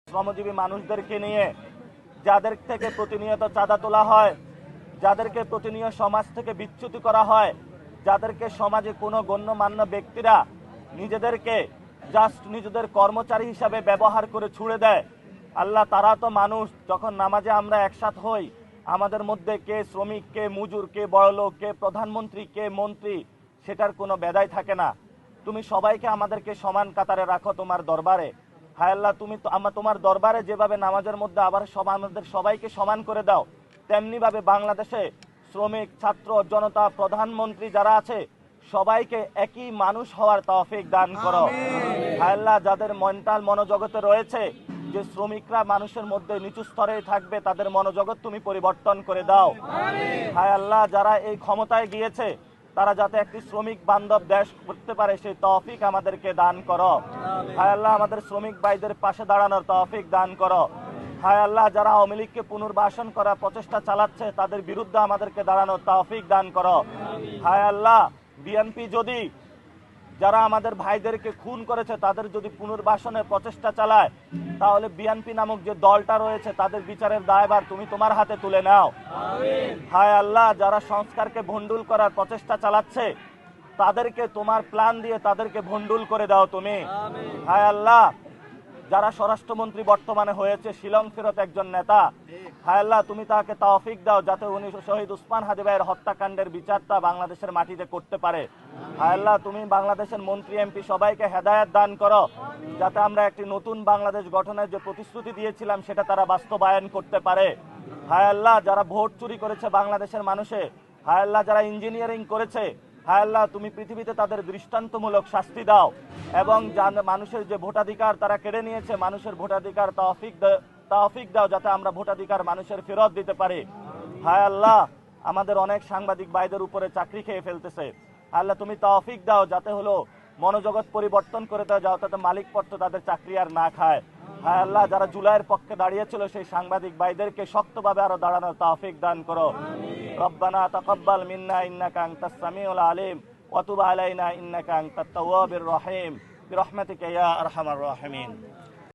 শ্রমজীবী মানুষদেরকে নিয়ে, যাদের থেকে প্রতিনিয়ত চাঁদা তোলা হয়, যাদেরকে প্রতিনিয়ত সমাজ থেকে বিচ্যুত করা হয়, যাদেরকে সমাজে কোনো গণ্যমান্য ব্যক্তিরা নিজেদেরকে জাস্ট নিজেদের কর্মচারী হিসাবে ব্যবহার করে ছুড়ে দেয়। আল্লাহ, তারা তো মানুষ। যখন নামাজে আমরা একসাথ হই, আমাদের মধ্যে কে শ্রমিক, কে মজুর, কে বড়লোক, কে প্রধানমন্ত্রী, কে মন্ত্রী, সেটার কোনো বেদাই থাকে না। তুমি সবাইকে আমাদেরকে সমান কাতারে রাখো তোমার দরবারে। হায় আল্লাহ, তুমি তোমার দরবারে যেভাবে নামাজের মধ্যে আবার আমাদের সবাইকে সমান করে দাও, তেমনিভাবে বাংলাদেশে শ্রমিক, ছাত্র, জনতা, প্রধানমন্ত্রী যারা আছে সবাইকে একই মানুষ হওয়ার তৌফিক দান করো। হায় আল্লাহ, যাদের মেন্টাল মনোজগতে রয়েছে যে শ্রমিকরা মানুষের মধ্যে নিচু স্তরে থাকবে, তাদের মনোজগৎ তুমি পরিবর্তন করে দাও। হায় আল্লাহ, যারা এই ক্ষমতায় গিয়েছে তারা যাতে একটি শ্রমিক বান্ধব দেশ করতে পারে সেই তৌফিক আমাদেরকে দান করো। হায় আল্লাহ, আমাদের শ্রমিক ভাইদের পাশে দাঁড়ানোর তৌফিক দান করো। হায় আল্লাহ, যারা আওয়ামী লীগকে পুনর্বাসন করার প্রচেষ্টা চালাচ্ছে তাদের বিরুদ্ধে আমাদেরকে দাঁড়ানোর তৌফিক দান করো। হায় আল্লাহ, বিএনপি যদি যারা আমাদের ভাইদেরকে খুন করেছে তাদের যদি পুনর্বাসনের প্রচেষ্টা চালায়, তাহলে বিএনপি নামক যে দলটা রয়েছে তাদের বিচারের দায়ভার তুমি তোমার হাতে তুলে নাও। হায় আল্লাহ, যারা সংস্কারকে ভণ্ডুল করার প্রচেষ্টা চালাচ্ছে তাদেরকে তোমার প্ল্যান দিয়ে তাদেরকে ভণ্ডুল করে দাও তুমি। হায় আল্লাহ, যারা স্বরাষ্ট্রমন্ত্রী বর্তমানে হয়েছে শিলং ফেরত একজন নেতা, হায় আল্লাহ, তুমি তাকে তৌফিক দাও যাতে উনি শহীদ উসমান হাদি ভাইয়ের হত্যাকাণ্ডের বিচারটা বাংলাদেশের মাটিতে করতে পারে। হায় আল্লাহ, তুমি বাংলাদেশের মন্ত্রী, এমপি সবাইকে হেদায়েত দান করো যাতে আমরা একটি নতুন বাংলাদেশ গঠনের যে প্রতিশ্রুতি দিয়েছিলাম সেটা তারা বাস্তবায়ন করতে পারে। হায় আল্লাহ, যারা ভোট চুরি করেছে বাংলাদেশের মানুষে, হায় আল্লাহ, যারা ইঞ্জিনিয়ারিং করেছে, হায় আল্লাহ, তুমি পৃথিবীতে তাদের দৃষ্টান্তমূলক শাস্তি দাও এবং মানুষের যে ভোটাধিকার তারা কেড়ে নিয়েছে, মানুষের ভোটাধিকার তৌফিক দাও যাতে আমরা ভোটাধিকার মানুষের ফেরত দিতে পারি। হায় আল্লাহ, আমাদের অনেক সাংবাদিক ভাইদের উপরে চাকরি খেয়ে ফেলতেছে, আল্লাহ তুমি তৌফিক দাও যাতে হলো মনোজগৎ পরিবর্তন করে দাও যাতে মালিক পক্ষ তাদের চাকরি আর না খায়। হায় আল্লাহ, যারা জুলাইয়ের পক্ষে দাঁড়িয়েছিল সেই সাংবাদিক ভাইদেরকে শক্তভাবে আরো দাঁড়ানোর তৌফিক দান করো। রব্বানা তাকাব্বাল মিন্না ইন্নাকা আনতাস সামিউল আলিম ওয়া তুব আলাইনা ইন্নাকা আনতাত তাওয়াবির রহিম বিরহমাতিকা ইয়া আরহামার রাহিমিন।